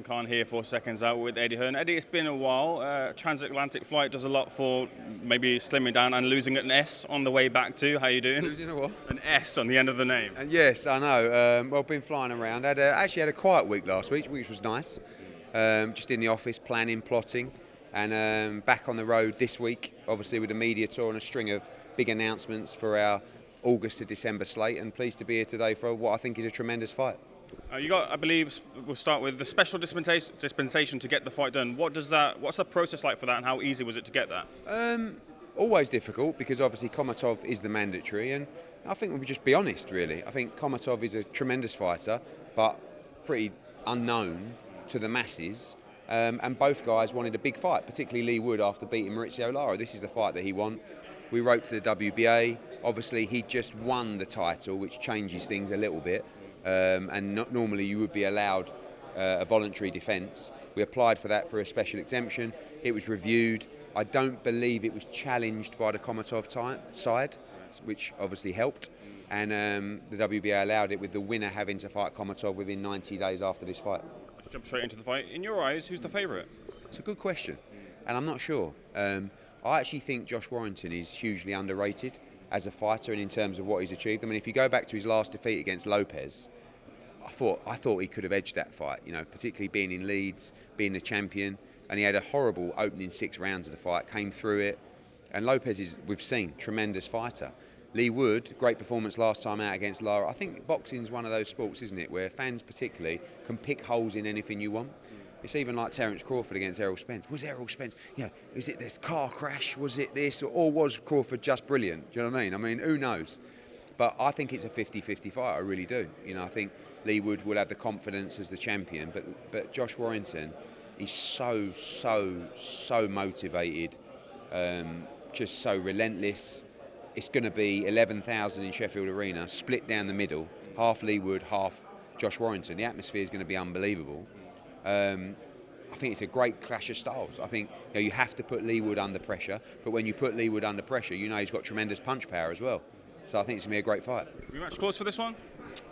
and Khan here for Seconds Out with Eddie Hearn. Eddie, it's been a while. Transatlantic flight does a lot for maybe slimming down and losing an S on the way back too. How you doing? Losing a what? An S on the end of the name. Yes, I know. Well, been flying around. Actually had a quiet week last week, which was nice. Just in the office, planning, plotting, and back on the road this week, obviously with a media tour and a string of big announcements for our August to December slate, and pleased to be here today for what I think is a tremendous fight. You got, I believe, we'll start with the special dispensation to get the fight done. What's the process like for that, and how easy was it to get that? Always difficult because obviously Komatov is the mandatory, and I think we'll just be honest really. I think Komatov is a tremendous fighter, but pretty unknown to the masses. And both guys wanted a big fight, particularly Lee Wood after beating Maurizio Lara. This is the fight that he won. We wrote to the WBA. Obviously, he just won the title, which changes things a little bit. And not normally you would be allowed a voluntary defence. We applied for that for a special exemption. It was reviewed. I don't believe it was challenged by the Komatov side, which obviously helped. And the WBA allowed it, with the winner having to fight Komatov within 90 days after this fight. Let's jump straight into the fight. In your eyes, who's the favourite? It's a good question, and I'm not sure. I actually think Josh Warrington is hugely underrated as a fighter and in terms of what he's achieved. I mean, if you go back to his last defeat against Lopez, I thought he could have edged that fight, particularly being in Leeds, being the champion, and he had a horrible opening 6 rounds of the fight, came through it, and Lopez is, we've seen, tremendous fighter. Lee Wood, great performance last time out against Lara. I think boxing's one of those sports, isn't it, where fans particularly can pick holes in anything you want. It's even like Terence Crawford against Errol Spence. Was Errol Spence, is it this car crash? Was it this? Or was Crawford just brilliant? Do you know what I mean? I mean, who knows? But I think it's a 50-50 fight, I really do. I think Lee Wood will have the confidence as the champion, but Josh Warrington is so motivated, just so relentless. It's going to be 11,000 in Sheffield Arena, split down the middle, half Lee Wood, half Josh Warrington. The atmosphere is going to be unbelievable. I think it's a great clash of styles. I think you have to put Lee Wood under pressure, but when you put Lee Wood under pressure, he's got tremendous punch power as well. So I think it's going to be a great fight. Rematch clause for this one?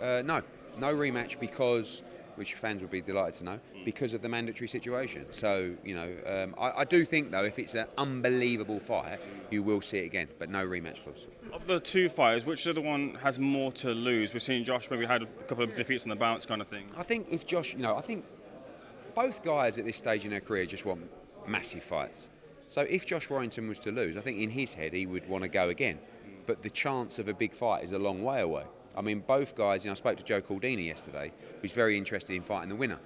No rematch, because, which fans will be delighted to know, because of the mandatory situation. So, I do think, though, if it's an unbelievable fight, you will see it again, but no rematch clause. Of the two fighters, which other one has more to lose? We've seen Josh maybe had a couple of defeats on the bounce kind of thing. I think if Josh, I think both guys at this stage in their career just want massive fights. So if Josh Warrington was to lose, I think in his head he would want to go again. But the chance of a big fight is a long way away. I mean, both guys, I spoke to Joe Caldini yesterday, who's very interested in fighting the winner.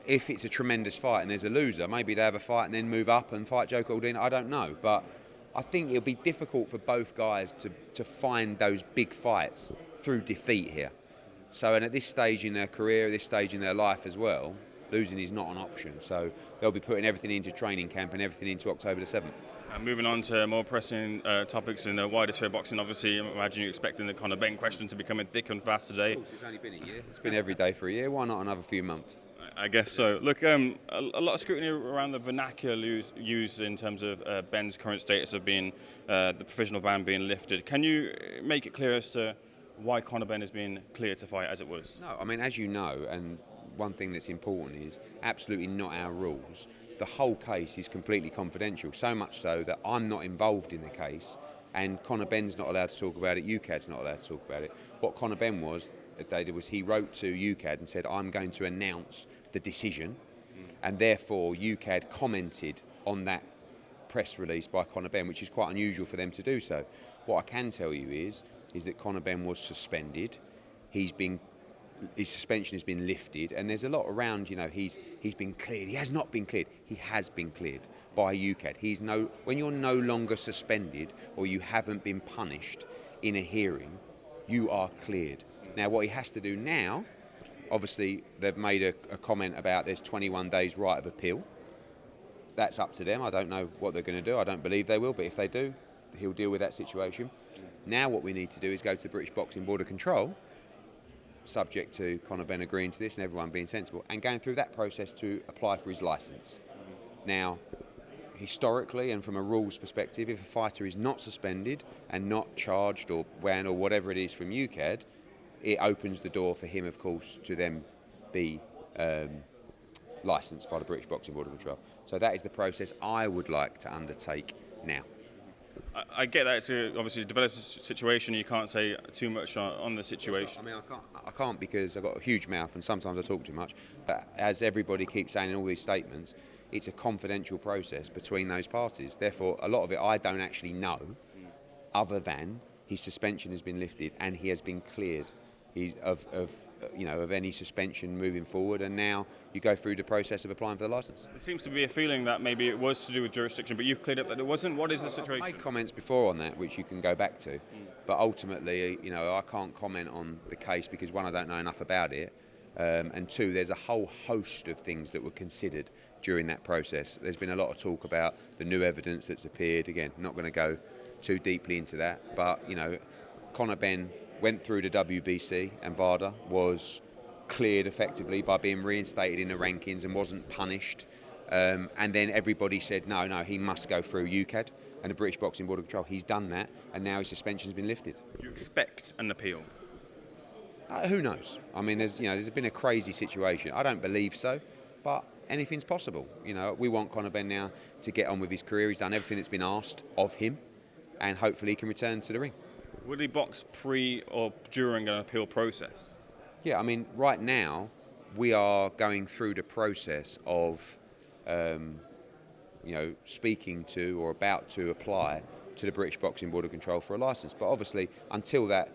If it's a tremendous fight and there's a loser, maybe they have a fight and then move up and fight Joe Caldini, I don't know. But I think it'll be difficult for both guys to find those big fights through defeat here. So, and at this stage in their career, this stage in their life as well, losing is not an option. So they'll be putting everything into training camp and everything into October the 7th. Moving on to more pressing topics in the wider sphere of boxing, obviously, I imagine you're expecting the CONOR BENN question to be coming thick and fast today. Of course, it's only been a year. It's been every day for a year. Why not another few months? I guess so. Look, a lot of scrutiny around the vernacular used in terms of Benn's current status of being the provisional ban being lifted. Can you make it clear as to why CONOR BENN has been clear to fight as it was? No, I mean, as you know, and one thing that's important is absolutely not our rules. The whole case is completely confidential, so much so that I'm not involved in the case, and CONOR Benn's not allowed to talk about it, UKAD's not allowed to talk about it. What CONOR BENN was he wrote to UKAD and said, I'm going to announce the decision, and therefore UKAD commented on that press release by CONOR BENN, which is quite unusual for them to do so. What I can tell you is that CONOR BENN was suspended. His suspension has been lifted, and there's a lot around, he's been cleared. He has not been cleared. He has been cleared by UKAD. When you're no longer suspended or you haven't been punished in a hearing, you are cleared. Now, what he has to do now, obviously, they've made a comment about there's 21 days right of appeal. That's up to them. I don't know what they're going to do. I don't believe they will, but if they do, he'll deal with that situation. Now what we need to do is go to the British Boxing Board of Control, subject to CONOR BENN agreeing to this and everyone being sensible, and going through that process to apply for his licence. Now, historically and from a rules perspective, if a fighter is not suspended and not charged or banned or whatever it is from UKAD, it opens the door for him, of course, to then be licensed by the British Boxing Board of Control. So that is the process I would like to undertake now. I get that it's obviously a developed situation. You can't say too much on the situation. I mean, I can't because I've got a huge mouth and sometimes I talk too much. But as everybody keeps saying in all these statements, it's a confidential process between those parties. Therefore, a lot of it I don't actually know, other than his suspension has been lifted and he has been cleared of any suspension moving forward, and now you go through the process of applying for the licence. There seems to be a feeling that maybe it was to do with jurisdiction, but you've cleared up that it wasn't. What is the situation? I've made comments before on that, which you can go back to, but ultimately, I can't comment on the case because one, I don't know enough about it, and two, there's a whole host of things that were considered during that process. There's been a lot of talk about the new evidence that's appeared. Again, not going to go too deeply into that, but CONOR BENN went through the WBC and VADA, was cleared effectively by being reinstated in the rankings and wasn't punished. And then everybody said, no, he must go through UKAD and the British Boxing Board of Control. He's done that, and now his suspension's been lifted. Do you expect an appeal? Who knows? I mean, there's been a crazy situation. I don't believe so, but anything's possible. We want CONOR BENN now to get on with his career. He's done everything that's been asked of him, and hopefully he can return to the ring. Would he box pre or during an appeal process? Yeah, I mean, right now we are going through the process of, speaking to or about to apply to the British Boxing Board of Control for a licence. But obviously, until that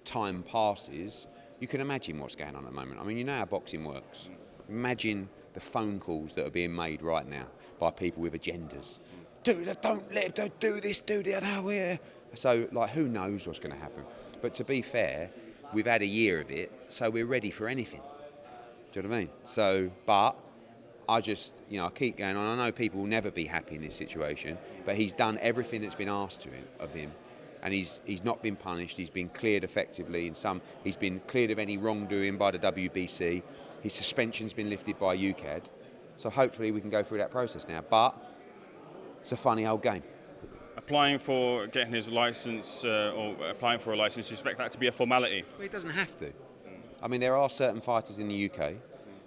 time passes, you can imagine what's going on at the moment. I mean, you know how boxing works. Imagine the phone calls that are being made right now by people with agendas. Don't do this, do that. No, we're... So, who knows what's going to happen? But to be fair, we've had a year of it, so we're ready for anything. Do you know what I mean? So, but I just, I keep going on. I know people will never be happy in this situation, but he's done everything that's been asked of him, and he's not been punished. He's been cleared effectively. He's been cleared of any wrongdoing by the WBC. His suspension's been lifted by UKAD. So hopefully we can go through that process now. But it's a funny old game. Applying for getting his licence or applying for a licence, you expect that to be a formality? Well, he doesn't have to. I mean, there are certain fighters in the UK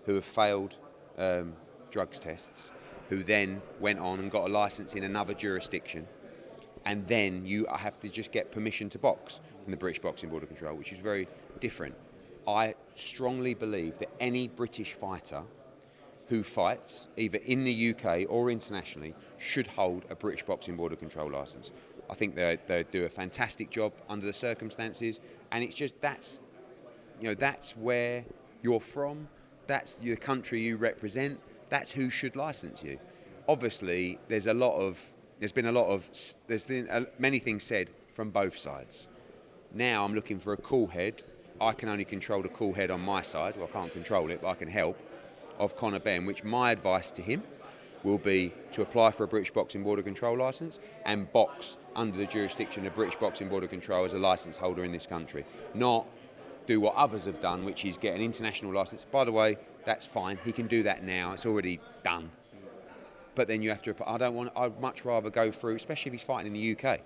who have failed drugs tests, who then went on and got a licence in another jurisdiction, and then you have to just get permission to box from the British Boxing Board of Control, which is very different. I strongly believe that any British fighter who fights, either in the UK or internationally, should hold a British Boxing Board of Control licence. I think they do a fantastic job under the circumstances, and it's just that's where you're from, that's the country you represent, that's who should licence you. Obviously, there's been many things said from both sides. Now I'm looking for a cool head. I can only control the cool head on my side. Well, I can't control it, but I can help. Of CONOR BENN, which my advice to him will be to apply for a British Boxing Board of Control licence and box under the jurisdiction of the British Boxing Board of Control as a licence holder in this country. Not do what others have done, which is get an international licence. By the way, that's fine. He can do that now. It's already done. But then you have to. I'd much rather go through, especially if he's fighting in the UK.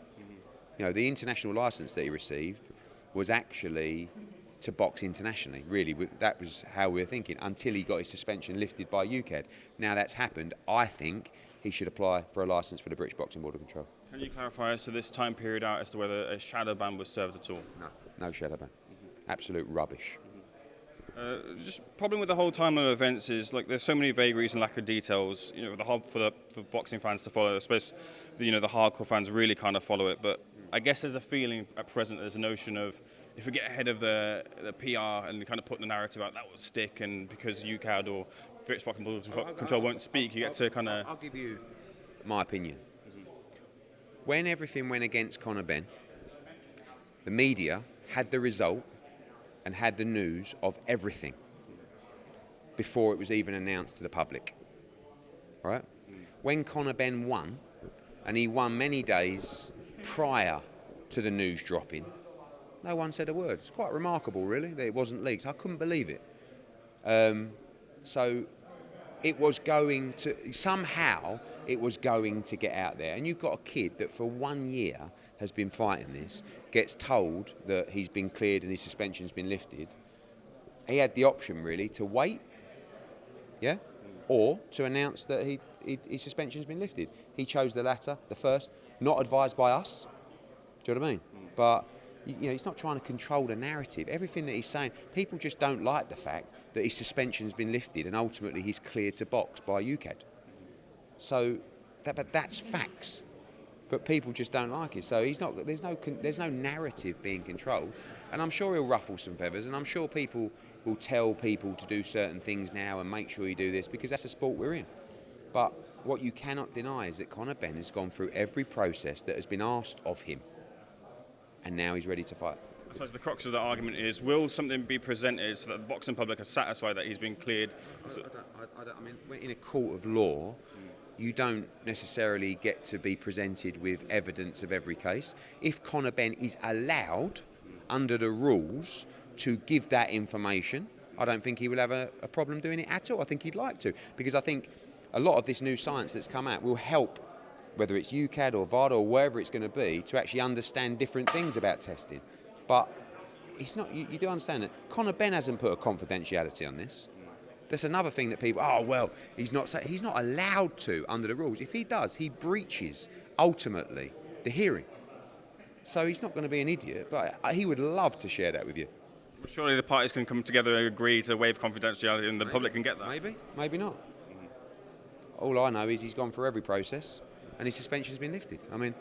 The international licence that he received was actually to box internationally. Really, that was how we were thinking until he got his suspension lifted by UKAD. Now that's happened. I think he should apply for a licence for the British Boxing Board of Control. Can you clarify as to this time period out as to whether a shadow ban was served at all? No shadow ban. Absolute rubbish. Just problem with the whole timeline of events is there's so many vagaries and lack of details. For boxing fans to follow. I suppose the hardcore fans really kind of follow it, but I guess there's a feeling at present. There's a notion of if we get ahead of the PR and kind of put the narrative out, that will stick, and because UKAD or British Boxing Board of Control won't speak, you get to kind of. I'll give you my opinion. When everything went against CONOR BENN, the media had the result and had the news of everything before it was even announced to the public. Right? When CONOR BENN won, and he won many days prior to the news dropping, no one said a word. It's quite remarkable, really, that it wasn't leaked. I couldn't believe it. So it was going to, somehow, it was going to get out there. And you've got a kid that for 1 year has been fighting this, gets told that he's been cleared and his suspension's been lifted. He had the option, really, to wait, yeah, or to announce that his suspension's been lifted. He chose the latter, the first, not advised by us. Do you know what I mean? But he's not trying to control the narrative. Everything that he's saying, people just don't like the fact that his suspension's been lifted and ultimately he's cleared to box by UKAD. So, but that's facts. But people just don't like it. So he's not. There's no narrative being controlled, and I'm sure he'll ruffle some feathers, and I'm sure people will tell people to do certain things now and make sure you do this because that's the sport we're in. But what you cannot deny is that Conor Benn has gone through every process that has been asked of him, and now he's ready to fight. I suppose the crux of the argument is, will something be presented so that the boxing public are satisfied that he's been cleared? I mean, we're in a court of law. You don't necessarily get to be presented with evidence of every case. If Conor Benn is allowed, under the rules, to give that information, I don't think he will have a problem doing it at all. I think he'd like to, because I think a lot of this new science that's come out will help, whether it's UKAD or VADA or wherever it's going to be, to actually understand different things about testing. But it's not. You do understand that Conor Benn hasn't put a confidentiality on this. That's another thing that people, he's not allowed to under the rules. If he does, he breaches, ultimately, the hearing. So he's not going to be an idiot, but he would love to share that with you. Surely the parties can come together and agree to waive confidentiality and the public can get that? Maybe not. All I know is he's gone through every process and his suspension's been lifted. I mean,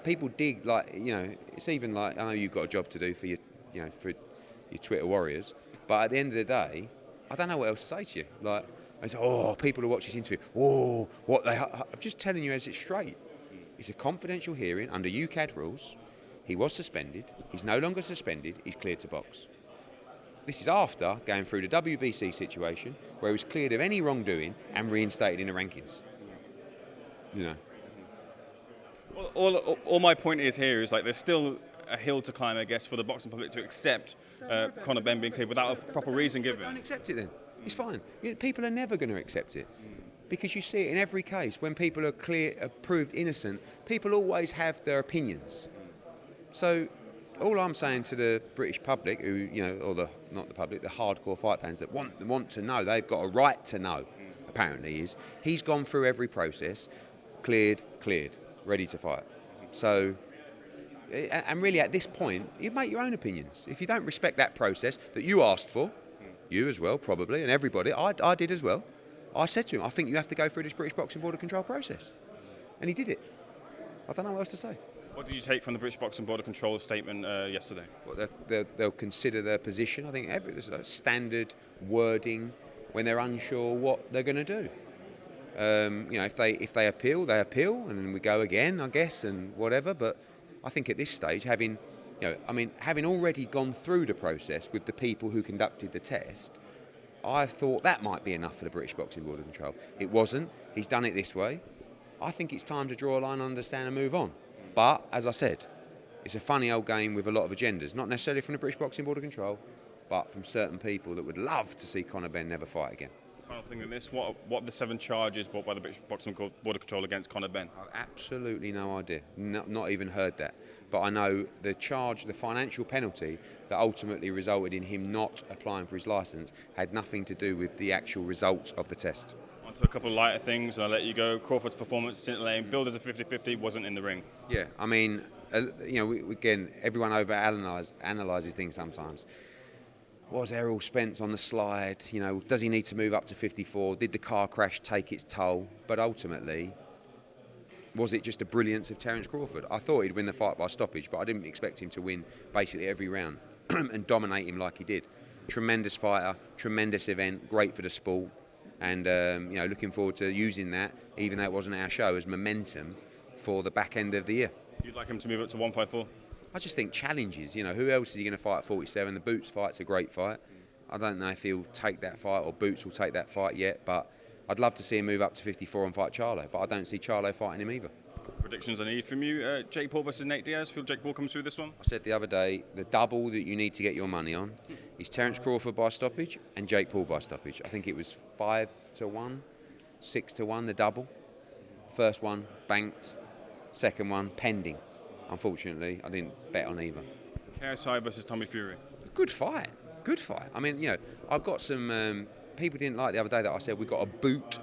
people dig, it's even like, I know you've got a job to do for your Twitter warriors, but at the end of the day, I don't know what else to say to you. Like, I say, people who watch this interview, I'm just telling you as it's straight. It's a confidential hearing under UKAD rules. He was suspended. He's no longer suspended. He's cleared to box. This is after going through the WBC situation where he was cleared of any wrongdoing and reinstated in the rankings. All my point is here is, like, there's still a hill to climb, I guess, for the boxing public to accept Conor Benn being cleared without a proper reason given. Don't accept it then. It's fine. People are never going to accept it. Because you see it in every case. When people are proved innocent, people always have their opinions. So all I'm saying to the British public, who, not the public, the hardcore fight fans that want to know, they've got a right to know, apparently, is he's gone through every process, cleared, ready to fight. So, and really at this point, you make your own opinions. If you don't respect that process that you asked for, you as well probably, and everybody, I did as well, I said to him, I think you have to go through this British Boxing Board of Control process. And he did it. I don't know what else to say. What did you take from the British Boxing Board of Control statement yesterday? Well, they'll consider their position. I think there's a standard wording when they're unsure what they're going to do. If they appeal, they appeal, and then we go again, I guess, and whatever. But I think at this stage, having already gone through the process with the people who conducted the test, I thought that might be enough for the British Boxing Board of Control. It wasn't. He's done it this way. I think it's time to draw a line, understand, and move on. But, as I said, it's a funny old game with a lot of agendas, not necessarily from the British Boxing Board of Control, but from certain people that would love to see Conor Benn never fight again. Final thing on this, what are the 7 charges brought by the British Boxing Board of Control against Conor Benn? I've absolutely no idea, not even heard that. But I know the financial penalty that ultimately resulted in him not applying for his licence had nothing to do with the actual results of the test. On to a couple of lighter things, and I'll let you go. Crawford's performance, scintillating, billed as a 50-50, wasn't in the ring. Yeah, I mean, again, everyone over-analyses things sometimes. Was Errol Spence on the slide? Does he need to move up to 54? Did the car crash take its toll? But ultimately, was it just a brilliance of Terence Crawford? I thought he'd win the fight by stoppage, but I didn't expect him to win basically every round and dominate him like he did. Tremendous fighter, tremendous event, great for the sport, and looking forward to using that, even though it wasn't our show, as momentum for the back end of the year. You'd like him to move up to 154? I just think challenges. Who else is he going to fight at 47? The Boots fight's a great fight. I don't know if he'll take that fight or Boots will take that fight yet, but I'd love to see him move up to 54 and fight Charlo, but I don't see Charlo fighting him either. Predictions I need from you. Jake Paul versus Nate Diaz. Feel Jake Paul comes through this one? I said the other day, the double that you need to get your money on is Terence Crawford by stoppage and Jake Paul by stoppage. I think it was 5-1, 6-1, the double. First one banked, second one pending. Unfortunately, I didn't bet on either. KSI versus Tommy Fury. Good fight. I mean, I've got some people didn't like the other day that I said we've got to boot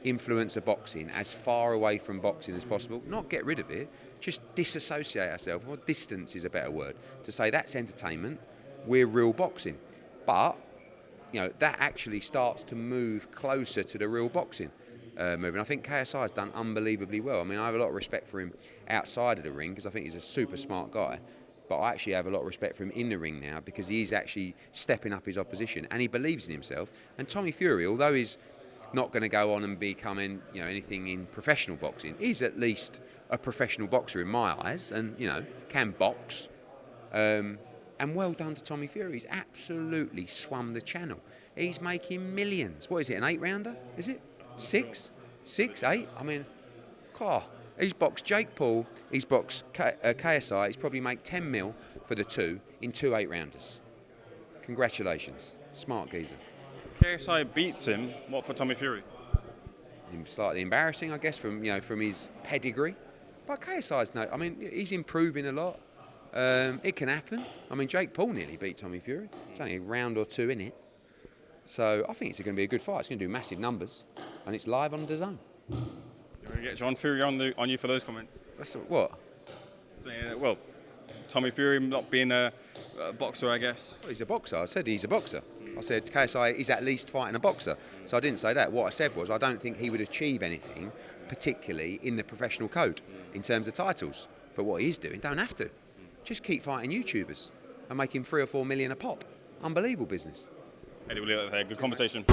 influencer boxing as far away from boxing as possible. Not get rid of it, just disassociate ourselves. Well, distance is a better word to say that's entertainment. We're real boxing, but that actually starts to move closer to the real boxing movement. I think KSI has done unbelievably well. I mean, I have a lot of respect for him outside of the ring because I think he's a super smart guy. But I actually have a lot of respect for him in the ring now because he's actually stepping up his opposition and he believes in himself. And Tommy Fury, although he's not going to go on and becoming anything in professional boxing, he's at least a professional boxer in my eyes, and can box. And well done to Tommy Fury. He's absolutely swum the channel. He's making millions. What is it, an 8-rounder? Is it? 6? 8? I mean, he's boxed Jake Paul, he's boxed KSI, he's probably made 10 mil for the two in 2 8-rounders. Congratulations. Smart geezer. KSI beats him. What for Tommy Fury? Slightly embarrassing, I guess, from his pedigree. But KSI's he's improving a lot. It can happen. I mean, Jake Paul nearly beat Tommy Fury. It's only a round or two in it. So I think it's going to be a good fight. It's going to do massive numbers, and it's live on DAZN. You're going to get John Fury on you for those comments. What? Saying, well, Tommy Fury not being a boxer, I guess. Well, he's a boxer. I said he's a boxer. I said KSI is at least fighting a boxer. So I didn't say that. What I said was I don't think he would achieve anything, particularly in the professional code, in terms of titles. But what he is doing, don't have to. Just keep fighting YouTubers and making 3 or 4 million a pop. Unbelievable business. Eddie, we'll leave that there. Good conversation.